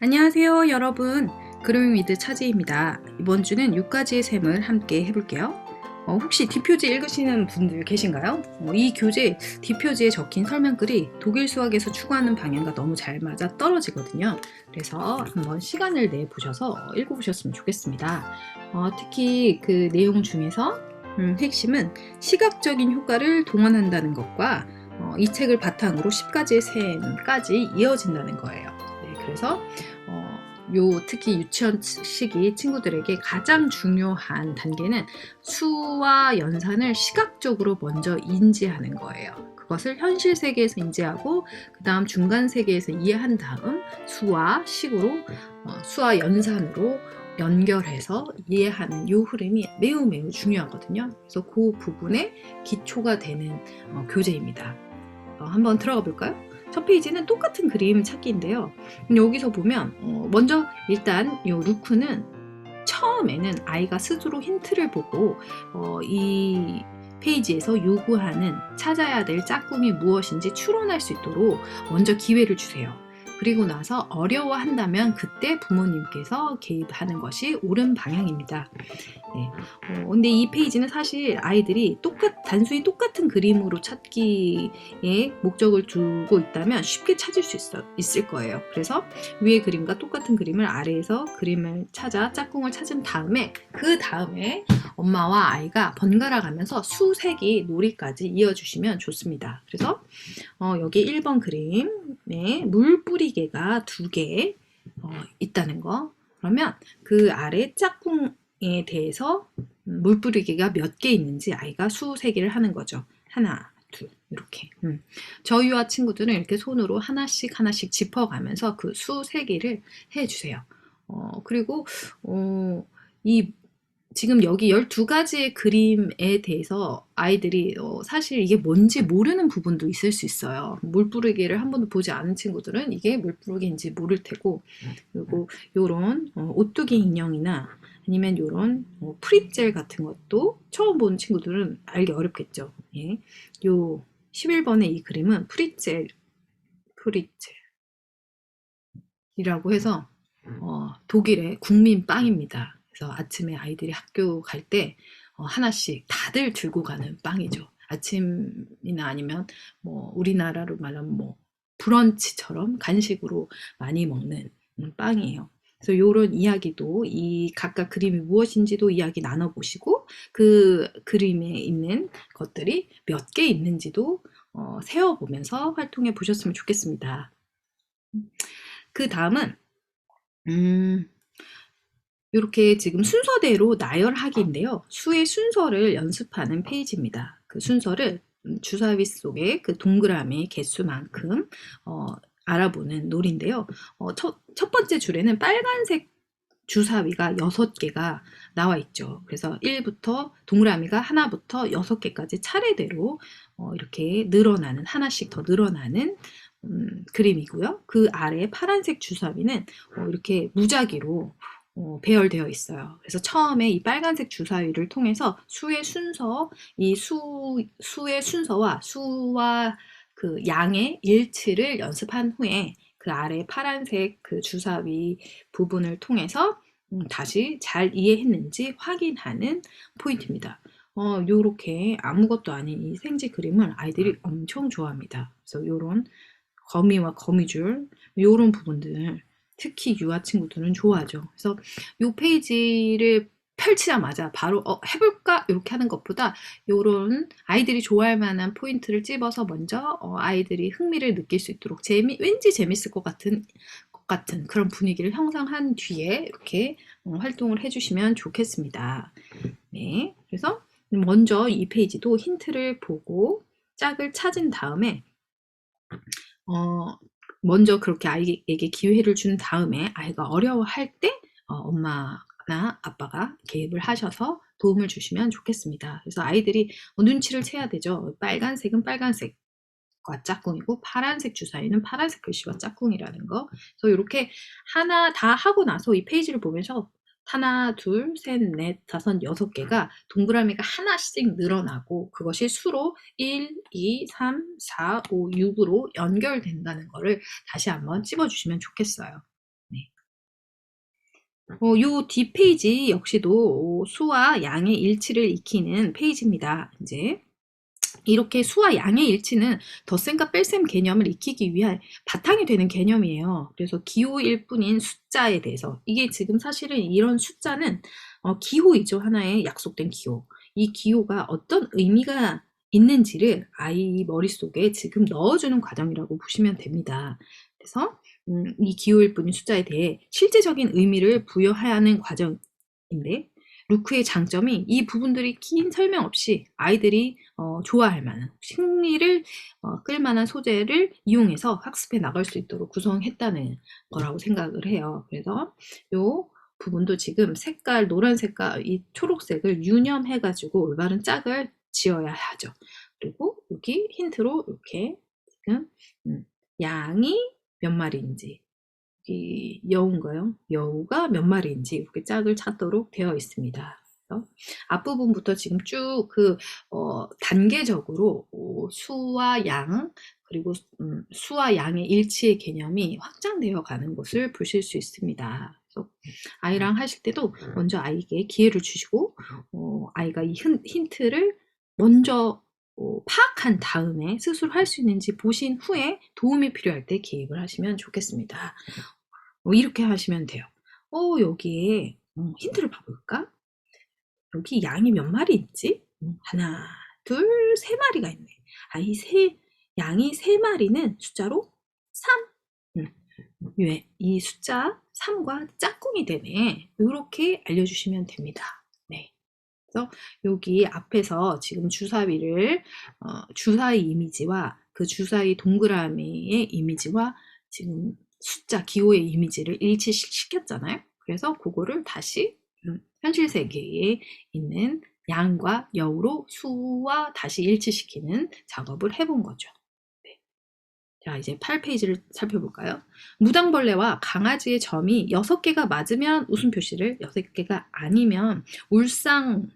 안녕하세요 여러분, 그루미드 차지입니다. 이번 주는 6가지의 셈을 함께 해볼게요. 혹시 뒷표지 읽으시는 분들 계신가요? 이 교재 뒷표지에 적힌 설명글이 독일 수학에서 추구하는 방향과 너무 잘 맞아 떨어지거든요. 그래서 한번 시간을 내 보셔서 읽어보셨으면 좋겠습니다. 특히 그 내용 중에서 핵심은 시각적인 효과를 동원한다는 것과 이 책을 바탕으로 10가지의 셈까지 이어진다는 거예요. 네, 그래서 특히 유치원 시기 친구들에게 가장 중요한 단계는 수와 연산을 시각적으로 먼저 인지하는 거예요. 그것을 현실 세계에서 인지하고 그 다음 중간 세계에서 이해한 다음 수와 연산으로 연결해서 이해하는 이 흐름이 매우 중요하거든요. 그래서 그 부분에 기초가 되는 교재입니다. 한번 들어가 볼까요? 첫 페이지는 똑같은 그림 찾기인데요. 여기서 보면 먼저 일단 이 루크는 처음에는 아이가 스스로 힌트를 보고 이 페이지에서 요구하는 찾아야 될 짝꿍이 무엇인지 추론할 수 있도록 먼저 기회를 주세요. 그리고 나서 어려워한다면 그때 부모님께서 개입하는 것이 옳은 방향입니다. 네. 근데 이 페이지는 사실 아이들이 단순히 똑같은 그림으로 찾기에 목적을 두고 있다면 쉽게 찾을 수 있을 거예요. 그래서 위의 그림과 똑같은 그림을 아래에서 그림을 찾아 짝꿍을 찾은 다음에 그 다음에 엄마와 아이가 번갈아 가면서 수세기 놀이까지 이어주시면 좋습니다. 그래서 여기 1번 그림에 물 뿌리개가 2개 있다는 거. 그러면 그 아래 짝꿍에 대해서 물 뿌리개가 몇 개 있는지 아이가 수세기를 하는 거죠. 하나, 둘, 이렇게. 저희와 친구들은 이렇게 손으로 하나씩 짚어가면서 그 수세기를 해주세요. 그리고 이 지금 여기 12가지의 그림에 대해서 아이들이 사실 이게 뭔지 모르는 부분도 있을 수 있어요. 물뿌리개를 한 번도 보지 않은 친구들은 이게 물뿌리개인지 모를 테고, 그리고 요런 오뚜기 인형이나 아니면 요런 프릿젤 같은 것도 처음 보는 친구들은 알기 어렵겠죠. 예. 요 11번의 이 그림은 프릿젤이라고 해서 독일의 국민 빵입니다. 그래서 아침에 아이들이 학교 갈 때 하나씩 다들 들고 가는 빵이죠. 아침이나 아니면 뭐 우리나라로 말하면 뭐 브런치처럼 간식으로 많이 먹는 빵이에요. 그래서 이런 이야기도 이 각각 그림이 무엇인지도 이야기 나눠보시고 그 그림에 있는 것들이 몇 개 있는지도 세어보면서 활동해 보셨으면 좋겠습니다. 그 다음은 이렇게 지금 순서대로 나열하기인데요. 수의 순서를 연습하는 페이지입니다. 그 순서를 주사위 속에 그 동그라미 개수만큼 알아보는 놀인데요. 첫 번째 줄에는 빨간색 주사위가 6개가 나와 있죠. 그래서 1부터 동그라미가 하나부터 6개까지 차례대로 이렇게 늘어나는 하나씩 더 늘어나는 그림이고요. 그 아래 파란색 주사위는 이렇게 무작위로 배열되어 있어요. 그래서 처음에 이 빨간색 주사위를 통해서 수의 순서, 수의 순서와 수와 그 양의 일치를 연습한 후에 그 아래 파란색 그 주사위 부분을 통해서 다시 잘 이해했는지 확인하는 포인트입니다. 요렇게 아무것도 아닌 이 생지 그림을 아이들이 엄청 좋아합니다. 그래서 요런 거미와 거미줄, 요런 부분들 특히 유아 친구들은 좋아하죠. 그래서 요 페이지를 펼치자마자 바로 해볼까? 이렇게 하는 것보다 요런 아이들이 좋아할 만한 포인트를 찝어서 먼저 아이들이 흥미를 느낄 수 있도록 왠지 재밌을 것 같은 그런 분위기를 형성한 뒤에 이렇게 활동을 해주시면 좋겠습니다. 네, 그래서 먼저 이 페이지도 힌트를 보고 짝을 찾은 다음에 먼저 그렇게 아이에게 기회를 준 다음에 아이가 어려워할 때 엄마나 아빠가 개입을 하셔서 도움을 주시면 좋겠습니다. 그래서 아이들이 눈치를 채야 되죠. 빨간색은 빨간색과 짝꿍이고 파란색 주사위는 파란색 글씨와 짝꿍이라는 거. 그래서 이렇게 하나 다 하고 나서 이 페이지를 보면서 하나, 둘, 셋, 넷, 다섯, 6개가 동그라미가 하나씩 늘어나고 그것이 수로 1, 2, 3, 4, 5, 6으로 연결된다는 거를 다시 한번 찝어주시면 좋겠어요. 네. 요 뒷페이지 역시도 수와 양의 일치를 익히는 페이지입니다. 이제 이렇게 수와 양의 일치는 덧셈과 뺄셈 개념을 익히기 위한 바탕이 되는 개념이에요. 그래서 기호일 뿐인 숫자에 대해서, 이게 지금 사실은 이런 숫자는 기호이죠. 하나의 약속된 기호. 이 기호가 어떤 의미가 있는지를 아이 머릿속에 지금 넣어주는 과정이라고 보시면 됩니다. 그래서 이 기호일 뿐인 숫자에 대해 실제적인 의미를 부여하는 과정인데, 루크의 장점이 이 부분들이 긴 설명 없이 아이들이 좋아할 만한, 흥미를 끌만한 소재를 이용해서 학습해 나갈 수 있도록 구성했다는 거라고 생각을 해요. 그래서 요 부분도 지금 색깔, 노란 색깔, 이 초록색을 유념해가지고 올바른 짝을 지어야 하죠. 그리고 여기 힌트로 이렇게 지금 양이 몇 마리인지, 이 여우인가요? 여우가 몇 마리인지 이렇게 짝을 찾도록 되어 있습니다. 그래서 앞부분부터 지금 쭉 단계적으로 수와 양, 그리고 수와 양의 일치의 개념이 확장되어 가는 것을 보실 수 있습니다. 그래서 아이랑 하실 때도 먼저 아이에게 기회를 주시고 아이가 이 힌트를 먼저 파악한 다음에 스스로 할 수 있는지 보신 후에 도움이 필요할 때 기획을 하시면 좋겠습니다. 이렇게 하시면 돼요. 여기에 힌트를 봐볼까? 여기 양이 몇 마리 있지? 하나, 둘, 세 마리가 있네. 양이 세 마리는 숫자로 3. 이 숫자 3과 짝꿍이 되네. 이렇게 알려주시면 됩니다. 네. 그래서 여기 앞에서 지금 주사위를 주사위 이미지와 그 주사위 동그라미의 이미지와 지금 숫자 기호의 이미지를 일치시켰잖아요. 그래서 그거를 다시 현실 세계에 있는 양과 여우로 수와 다시 일치시키는 작업을 해본 거죠. 네. 자, 이제 8페이지를 살펴볼까요? 무당벌레와 강아지의 점이 6개가 맞으면 웃음 표시를, 6개가 아니면 울상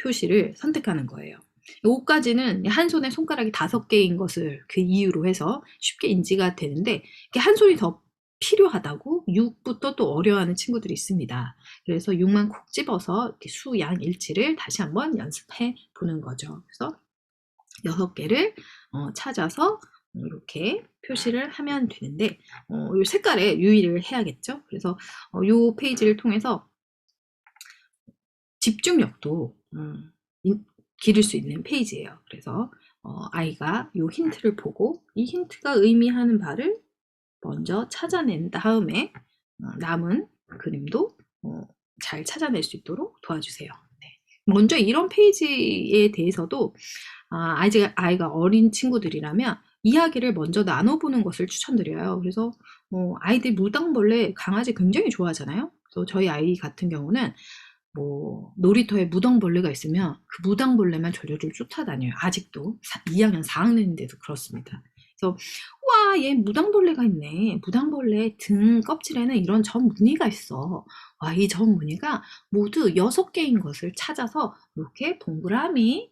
표시를 선택하는 거예요. 5까지는 한 손에 손가락이 5개인 것을 그 이유로 해서 쉽게 인지가 되는데, 한 손이 더 필요하다고 6부터 또 어려워하는 친구들이 있습니다. 그래서 6만 콕 집어서 이렇게 수, 양, 일치를 다시 한번 연습해 보는 거죠. 그래서 6개를 찾아서 이렇게 표시를 하면 되는데, 이 색깔에 유의를 해야겠죠. 그래서 이 페이지를 통해서 집중력도 기를 수 있는 페이지예요. 그래서 아이가 이 힌트를 보고 이 힌트가 의미하는 바를 먼저 찾아낸 다음에 남은 그림도 잘 찾아낼 수 있도록 도와주세요. 네. 먼저 이런 페이지에 대해서도 아이가 어린 친구들이라면 이야기를 먼저 나눠보는 것을 추천드려요. 그래서 아이들 무당벌레, 강아지 굉장히 좋아하잖아요. 그래서 저희 아이 같은 경우는 놀이터에 무당벌레가 있으면 그 무당벌레만 졸졸 쫓아다녀요. 아직도 2학년 4학년인데도 그렇습니다. 그래서 와, 얘 무당벌레가 있네. 무당벌레 등 껍질에는 이런 점 무늬가 있어. 와, 이 점 무늬가 모두 6개인 것을 찾아서 이렇게 동그라미,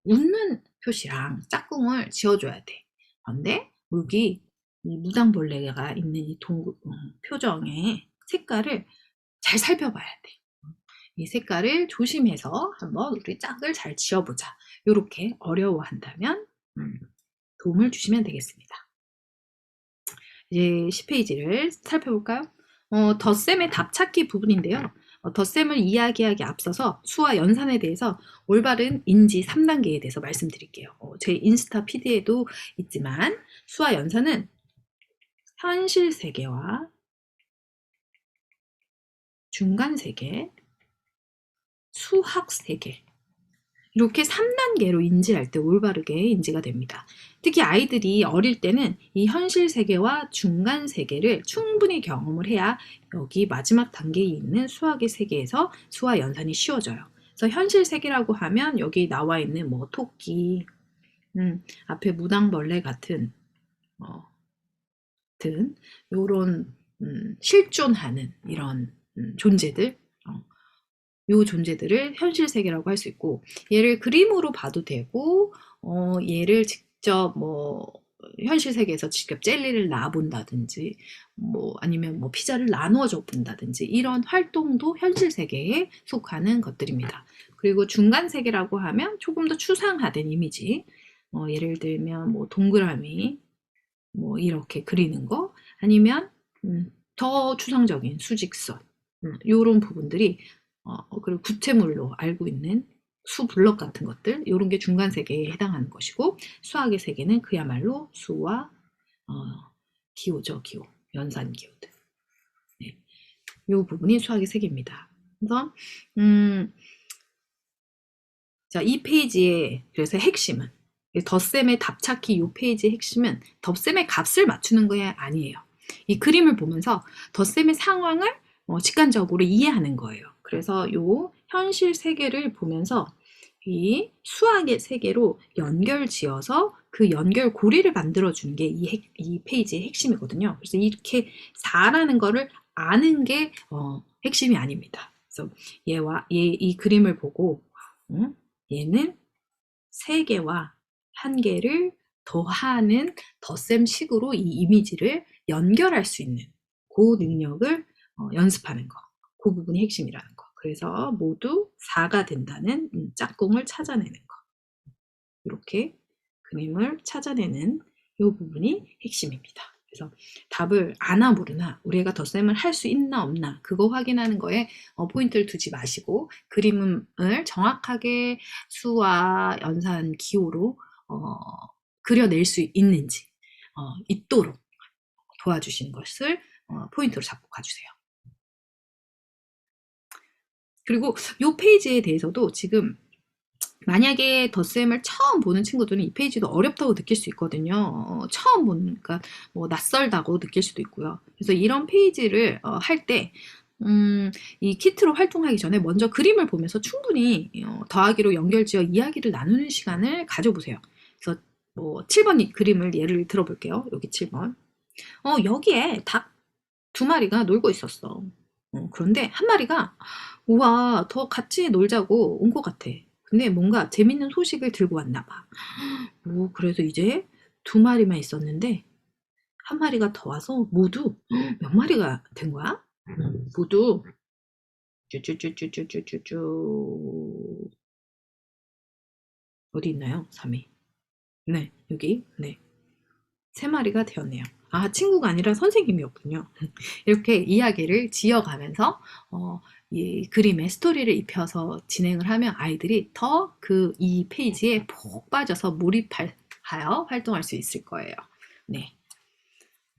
웃는 표시랑 짝꿍을 지어줘야 돼. 그런데 여기 이 무당벌레가 있는 이 표정의 색깔을 잘 살펴봐야 돼. 이 색깔을 조심해서 한번 우리 짝을 잘 지어보자. 이렇게 어려워한다면 도움을 주시면 되겠습니다. 이제 10페이지를 살펴볼까요? 덧셈의 답찾기 부분인데요. 덧셈을 이야기하기 앞서서 수와 연산에 대해서 올바른 인지 3단계에 대해서 말씀드릴게요. 제 인스타 피드에도 있지만 수와 연산은 현실 세계와 중간 세계, 수학 세계, 이렇게 3단계로 인지할 때 올바르게 인지가 됩니다. 특히 아이들이 어릴 때는 이 현실 세계와 중간 세계를 충분히 경험을 해야 여기 마지막 단계에 있는 수학의 세계에서 수와 연산이 쉬워져요. 그래서 현실 세계라고 하면 여기 나와 있는 토끼, 앞에 무당벌레 같은 요런 실존하는 이런 존재들, 요 존재들을 현실 세계라고 할 수 있고, 얘를 그림으로 봐도 되고 얘를 직접 현실 세계에서 직접 젤리를 놔본다든지 뭐 아니면 뭐 피자를 나누어 줘 본다든지 이런 활동도 현실 세계에 속하는 것들입니다. 그리고 중간 세계라고 하면 조금 더 추상화된 이미지, 예를 들면 뭐 동그라미 뭐 이렇게 그리는 거, 아니면 더 추상적인 수직선, 요런 부분들이 그리고 구체물로 알고 있는 수 블럭 같은 것들, 요런 게 중간 세계에 해당하는 것이고, 수학의 세계는 그야말로 수와 기호죠, 기호, 연산 기호들. 네. 요 부분이 수학의 세계입니다. 그래서 자, 이 페이지의 그래서 핵심은, 덧셈의 답찾기 이 페이지의 핵심은 덧셈의 값을 맞추는 게 아니에요. 이 그림을 보면서 덧셈의 상황을 직관적으로 이해하는 거예요. 그래서 요 현실 세계를 보면서 이 수학의 세계로 연결 지어서 그 연결 고리를 만들어주는 게 이 페이지의 핵심이거든요. 그래서 이렇게 4라는 거를 아는 게 핵심이 아닙니다. 그래서 이 그림을 보고 얘는 3개와 1개를 더하는 덧셈식으로 이 이미지를 연결할 수 있는 그 능력을 연습하는 거. 그 부분이 핵심이라는 거. 그래서 모두 4가 된다는 짝꿍을 찾아내는 거. 이렇게 그림을 찾아내는 이 부분이 핵심입니다. 그래서 답을 아나 모르나 우리가 덧셈을 할 수 있나 없나 그거 확인하는 거에 포인트를 두지 마시고, 그림을 정확하게 수와 연산 기호로 그려낼 수 있는지 있도록 도와주시는 것을 포인트로 잡고 가주세요. 그리고 이 페이지에 대해서도 지금 만약에 덧셈을 처음 보는 친구들은 이 페이지도 어렵다고 느낄 수 있거든요. 처음 보니까 뭐 낯설다고 느낄 수도 있고요. 그래서 이런 페이지를 할 때 이 키트로 활동하기 전에 먼저 그림을 보면서 충분히 더하기로 연결지어 이야기를 나누는 시간을 가져보세요. 그래서 뭐 7번 이 그림을 예를 들어볼게요. 여기 7번. 여기에 닭 2마리가 놀고 있었어. 그런데 한 마리가 우와 더 같이 놀자고 온 것 같아. 근데 뭔가 재밌는 소식을 들고 왔나 봐. 그래서 이제 2마리만 있었는데 한 마리가 더 와서 모두 몇 마리가 된 거야? 모두 쭈쭈쭈쭈쭈쭈쭈 어디 있나요? 3위. 네, 여기. 네. 3마리가 되었네요. 아, 친구가 아니라 선생님이었군요. 이렇게 이야기를 지어가면서 이 그림에 스토리를 입혀서 진행을 하면 아이들이 더 이 페이지에 푹 빠져서 몰입하여 활동할 수 있을 거예요. 네.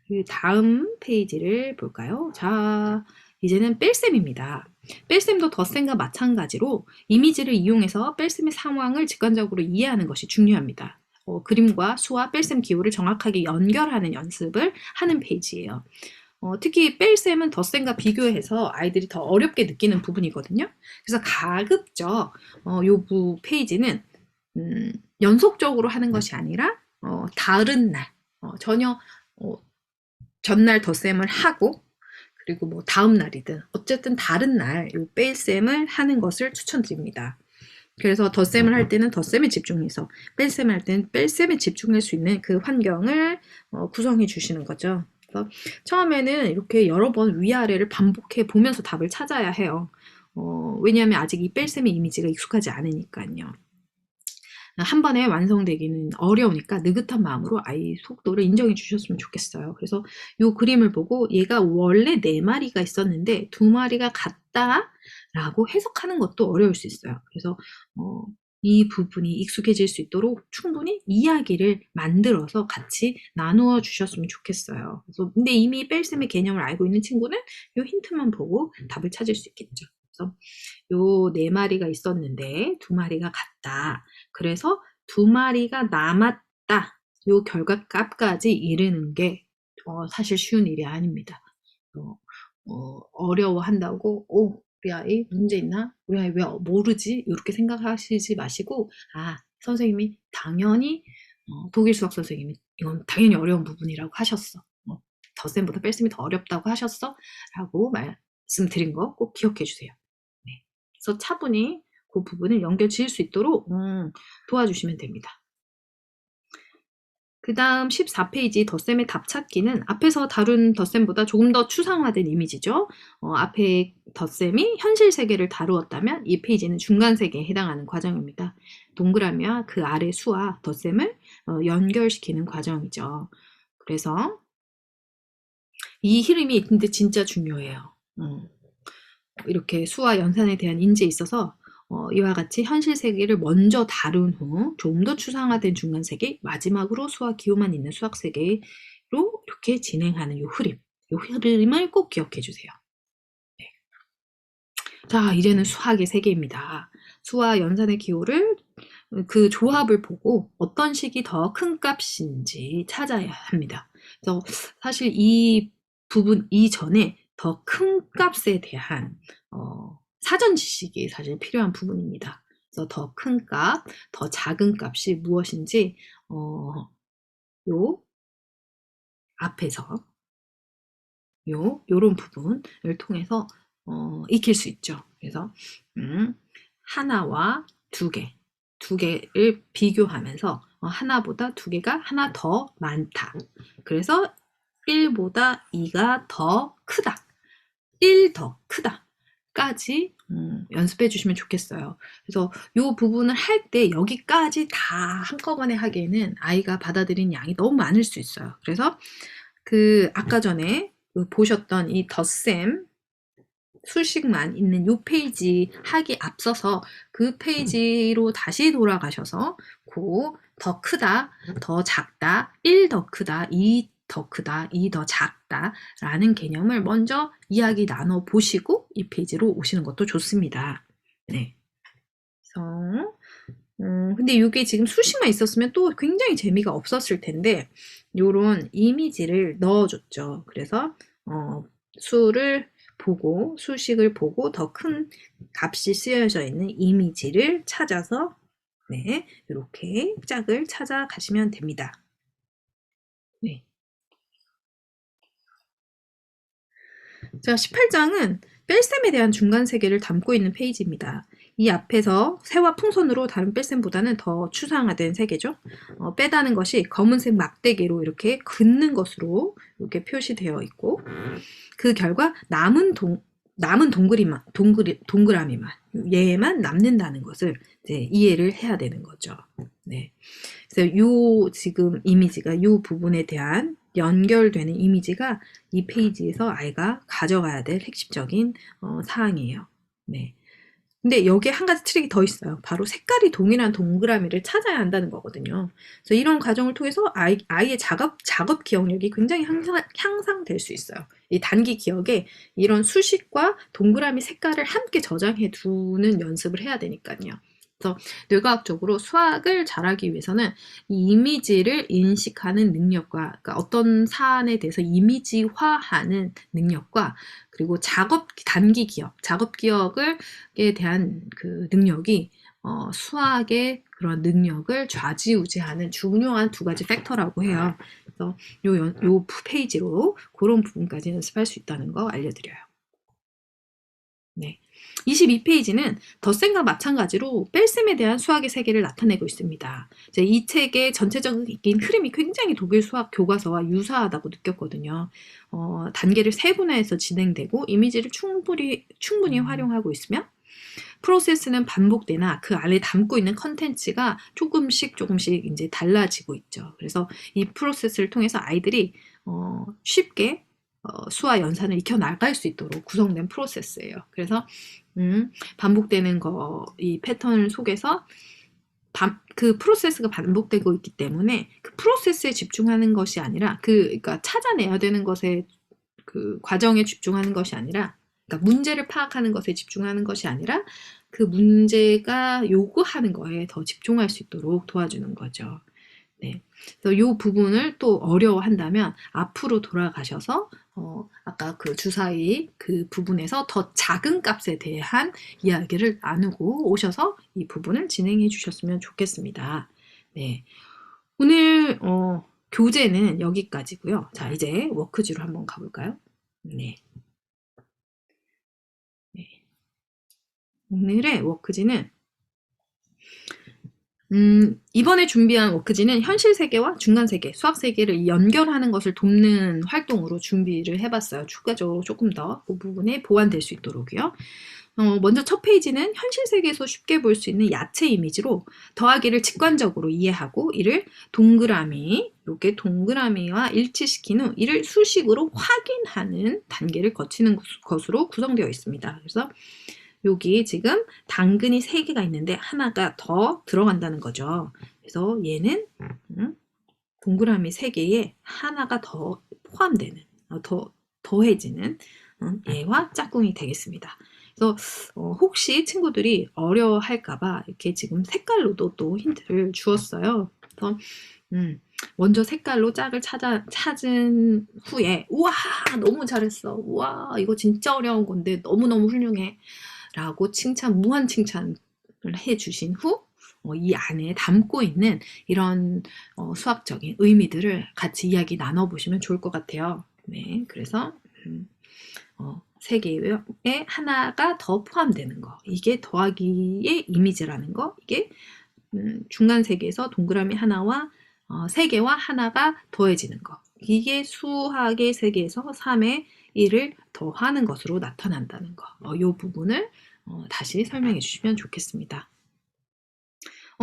그 다음 페이지를 볼까요? 자, 이제는 뺄셈입니다. 뺄셈도 덧셈과 마찬가지로 이미지를 이용해서 뺄셈의 상황을 직관적으로 이해하는 것이 중요합니다. 그림과 수와 뺄셈 기호를 정확하게 연결하는 연습을 하는 페이지예요. 특히 뺄셈은 덧셈과 비교해서 아이들이 더 어렵게 느끼는 부분이거든요. 그래서 가급적 요 페이지는 연속적으로 하는 것이 아니라 다른 날 전혀 전날 덧셈을 하고, 그리고 뭐 다음 날이든 어쨌든 다른 날 요 뺄셈을 하는 것을 추천드립니다. 그래서 덧셈을 할 때는 덧셈에 집중해서, 뺄셈을 할 때는 뺄셈에 집중할 수 있는 그 환경을 구성해 주시는 거죠. 그래서 처음에는 이렇게 여러 번 위아래를 반복해 보면서 답을 찾아야 해요. 왜냐하면 아직 이 뺄셈의 이미지가 익숙하지 않으니까요. 한 번에 완성되기는 어려우니까 느긋한 마음으로 아이 속도를 인정해 주셨으면 좋겠어요. 그래서 이 그림을 보고 얘가 원래 4마리가 있었는데 2마리가 같다라고 해석하는 것도 어려울 수 있어요. 그래서 이 부분이 익숙해질 수 있도록 충분히 이야기를 만들어서 같이 나누어 주셨으면 좋겠어요. 그래서 근데 이미 뺄셈의 개념을 알고 있는 친구는 이 힌트만 보고 답을 찾을 수 있겠죠. 그래서 요 4마리가 있었는데 2마리가 같다. 그래서 2마리가 남았다. 요 결과값까지 이르는 게 사실 쉬운 일이 아닙니다. 어려워한다고 우리 아이 문제 있나? 우리 아이 왜 모르지? 이렇게 생각하시지 마시고, 선생님이 당연히 독일 수학 선생님이 이건 당연히 어려운 부분이라고 하셨어. 덧셈보다 뺄셈이 더 어렵다고 하셨어? 라고 말씀드린 거 꼭 기억해 주세요. 네. 그래서 차분히 그 부분을 연결 지을 수 있도록 도와주시면 됩니다. 그 다음 14페이지 덧셈의 답 찾기는 앞에서 다룬 덧셈보다 조금 더 추상화된 이미지죠. 앞에 덧셈이 현실 세계를 다루었다면 이 페이지는 중간 세계에 해당하는 과정입니다. 동그라미와 그 아래 수와 덧셈을 연결시키는 과정이죠. 그래서 이 흐름이 근데 진짜 중요해요. 이렇게 수와 연산에 대한 인지에 있어서 이와 같이 현실 세계를 먼저 다룬 후 좀 더 추상화된 중간 세계, 마지막으로 수와 기호만 있는 수학 세계로 이렇게 진행하는 요 흐름을 꼭 기억해 주세요. 네. 자, 이제는 수학의 세계입니다. 수와 연산의 기호를 그 조합을 보고 어떤 식이 더 큰 값인지 찾아야 합니다. 그래서 사실 이 부분 이전에 더 큰 값에 대한 사전 지식이 사실 필요한 부분입니다. 그래서 더 큰 값, 더 작은 값이 무엇인지 요 앞에서 요런 부분을 통해서 익힐 수 있죠. 그래서 하나와 두 개를 비교하면서 하나보다 두 개가 하나 더 많다. 그래서 1보다 2가 더 크다. 1 더 크다. 까지 연습해 주시면 좋겠어요. 그래서 요 부분을 할 때 여기까지 다 한꺼번에 하기에는 아이가 받아들인 양이 너무 많을 수 있어요. 그래서 그 아까 전에 보셨던 이 덧셈 수식만 있는 요 페이지 하기 앞서서 그 페이지로 다시 돌아가셔서 더 크다, 더 작다, 1 더 크다, 2 더 크다, 2 더 작다 라는 개념을 먼저 이야기 나눠 보시고 이 페이지로 오시는 것도 좋습니다. 네. 그래서 근데 이게 지금 수식만 있었으면 또 굉장히 재미가 없었을 텐데 요런 이미지를 넣어줬죠. 그래서 수를 보고 수식을 보고 더 큰 값이 쓰여져 있는 이미지를 찾아서 네, 이렇게 짝을 찾아가시면 됩니다. 네. 자, 18장은 뺄셈에 대한 중간 세계를 담고 있는 페이지입니다. 이 앞에서 새와 풍선으로 다른 뺄셈보다는 더 추상화된 세계죠. 빼다는 것이 검은색 막대기로 이렇게 긋는 것으로 이렇게 표시되어 있고 그 결과 남은 동그라미만 얘만 남는다는 것을 이제 이해를 해야 되는 거죠. 네. 그래서 요 지금 이미지가 요 부분에 대한 연결되는 이미지가 이 페이지에서 아이가 가져가야 될 핵심적인 사항이에요. 네. 근데 여기에 한 가지 트릭이 더 있어요. 바로 색깔이 동일한 동그라미를 찾아야 한다는 거거든요. 그래서 이런 과정을 통해서 아이의 작업 기억력이 굉장히 향상될 수 있어요. 이 단기 기억에 이런 수식과 동그라미 색깔을 함께 저장해 두는 연습을 해야 되니까요. 그래서 뇌과학적으로 수학을 잘하기 위해서는 이 이미지를 인식하는 능력과 그러니까 어떤 사안에 대해서 이미지화하는 능력과 그리고 단기 기억, 작업 기억에 대한 그 능력이 수학의 그런 능력을 좌지우지하는 중요한 두 가지 팩터라고 해요. 그래서 요 페이지로 그런 부분까지 연습할 수 있다는 거 알려드려요. 네. 22페이지는 덧셈과 마찬가지로 뺄셈에 대한 수학의 세계를 나타내고 있습니다. 이 책의 전체적인 흐름이 굉장히 독일 수학 교과서와 유사하다고 느꼈거든요. 단계를 세분화해서 진행되고 이미지를 충분히 활용하고 있으며 프로세스는 반복되나 그 안에 담고 있는 컨텐츠가 조금씩 이제 달라지고 있죠. 그래서 이 프로세스를 통해서 아이들이 쉽게 수와 연산을 익혀 나갈 수 있도록 구성된 프로세스예요. 그래서 반복되는 이 패턴 속에서 그 프로세스가 반복되고 있기 때문에 그 프로세스에 집중하는 것이 아니라 그러니까 찾아내야 되는 것에 그 과정에 집중하는 것이 아니라 그러니까 문제를 파악하는 것에 집중하는 것이 아니라 그 문제가 요구하는 거에 더 집중할 수 있도록 도와주는 거죠. 네. 그래서 요 부분을 또 어려워한다면 앞으로 돌아가셔서 아까 그 주사위 그 부분에서 더 작은 값에 대한 이야기를 나누고 오셔서 이 부분을 진행해 주셨으면 좋겠습니다. 네. 오늘 교재는 여기까지고요. 자, 이제 워크지로 한번 가볼까요? 네. 네. 오늘의 워크지는 이번에 준비한 워크지는 현실 세계와 중간 세계, 수학 세계를 연결하는 것을 돕는 활동으로 준비를 해봤어요. 추가적으로 조금 더 그 부분에 보완될 수 있도록요. 먼저 첫 페이지는 현실 세계에서 쉽게 볼 수 있는 야채 이미지로 더하기를 직관적으로 이해하고 이를 동그라미, 이렇게 동그라미와 일치시킨 후 이를 수식으로 확인하는 단계를 거치는 것으로 구성되어 있습니다. 그래서 여기 지금 당근이 3개가 있는데 하나가 더 들어간다는 거죠. 그래서 얘는 동그라미 3개에 하나가 더 포함되는, 더해지는 얘와 짝꿍이 되겠습니다. 그래서 혹시 친구들이 어려워할까봐 이렇게 지금 색깔로도 또 힌트를 주었어요. 그래서 먼저 색깔로 짝을 찾은 후에 우와 너무 잘했어, 우와 이거 진짜 어려운 건데 너무너무 훌륭해 라고 무한 칭찬을 해주신 후 이 안에 담고 있는 이런 수학적인 의미들을 같이 이야기 나눠보시면 좋을 것 같아요. 네, 그래서 3개에 하나가 더 포함되는 거, 이게 더하기의 이미지라는 거, 이게 중간 세계에서 동그라미 하나와 3개와 하나가 더해지는 거, 이게 수학의 세계에서 3의 1을 더하는 것으로 나타난다는 거, 이 부분을 다시 설명해 주시면 좋겠습니다.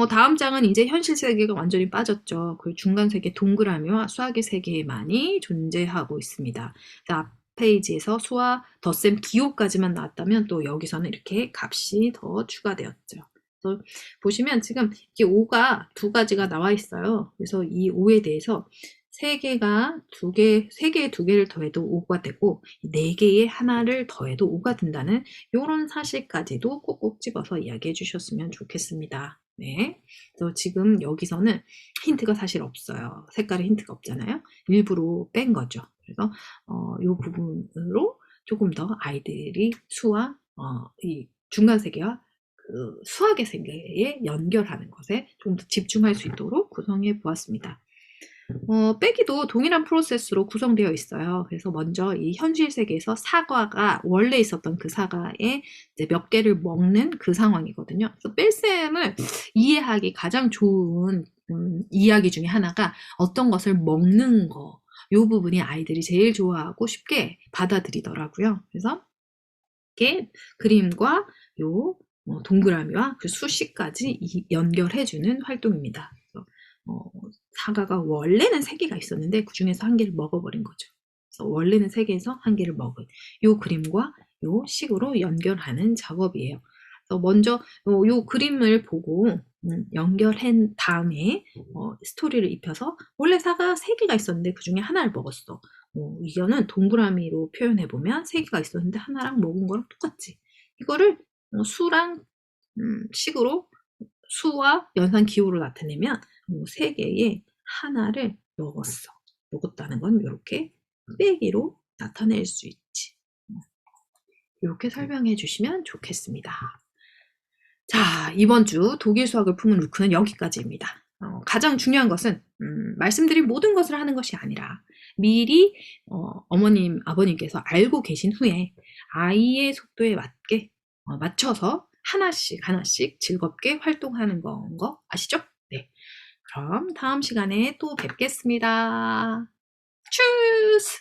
다음 장은 이제 현실 세계가 완전히 빠졌죠. 그 중간 세계 동그라미와 수학의 세계만이 존재하고 있습니다. 앞 페이지에서 수와 덧셈 기호까지만 나왔다면 또 여기서는 이렇게 값이 더 추가되었죠. 그래서 보시면 지금 이게 5가 2가지가 나와 있어요. 그래서 이 5에 대해서 3개가 3개에 2개를 더해도 5가 되고 4개에 하나를 더해도 5가 된다는 이런 사실까지도 꼭꼭 집어서 이야기해 주셨으면 좋겠습니다. 네. 그래서 지금 여기서는 힌트가 사실 없어요. 색깔에 힌트가 없잖아요. 일부러 뺀 거죠. 그래서 이 부분으로 조금 더 아이들이 수와 이 중간 세계와 그 수학의 세계에 연결하는 것에 좀 더 집중할 수 있도록 구성해 보았습니다. 빼기도 동일한 프로세스로 구성되어 있어요. 그래서 먼저 이 현실 세계에서 사과가 원래 있었던 그 사과에 이제 몇 개를 먹는 그 상황이거든요. 그래서 뺄셈을 이해하기 가장 좋은 이야기 중에 하나가 어떤 것을 먹는 거, 이 부분이 아이들이 제일 좋아하고 쉽게 받아들이더라고요. 그래서 이렇게 그림과 요 동그라미와 그 수식까지 연결해주는 활동입니다. 그래서 사과가 원래는 3개가 있었는데 그 중에서 1개를 먹어버린 거죠. 그래서 원래는 3개에서 1개를 먹은 요 그림과 요 식으로 연결하는 작업이에요. 그래서 먼저 요 그림을 보고 연결한 다음에 스토리를 입혀서 원래 사과 3개가 있었는데 그 중에 하나를 먹었어. 이거는 동그라미로 표현해보면 3개가 있었는데 하나랑 먹은 거랑 똑같지. 이거를 수랑 식으로 수와 연산 기호로 나타내면 3개의 하나를 먹었어. 먹었다는 건 이렇게 빼기로 나타낼 수 있지. 이렇게 설명해 주시면 좋겠습니다. 자, 이번 주 독일 수학을 푸는 루크는 여기까지입니다. 가장 중요한 것은 말씀드린 모든 것을 하는 것이 아니라 미리 어머님, 아버님께서 알고 계신 후에 아이의 속도에 맞춰서 하나씩 즐겁게 활동하는 거 아시죠? 네. 그럼 다음 시간에 또 뵙겠습니다. 추스!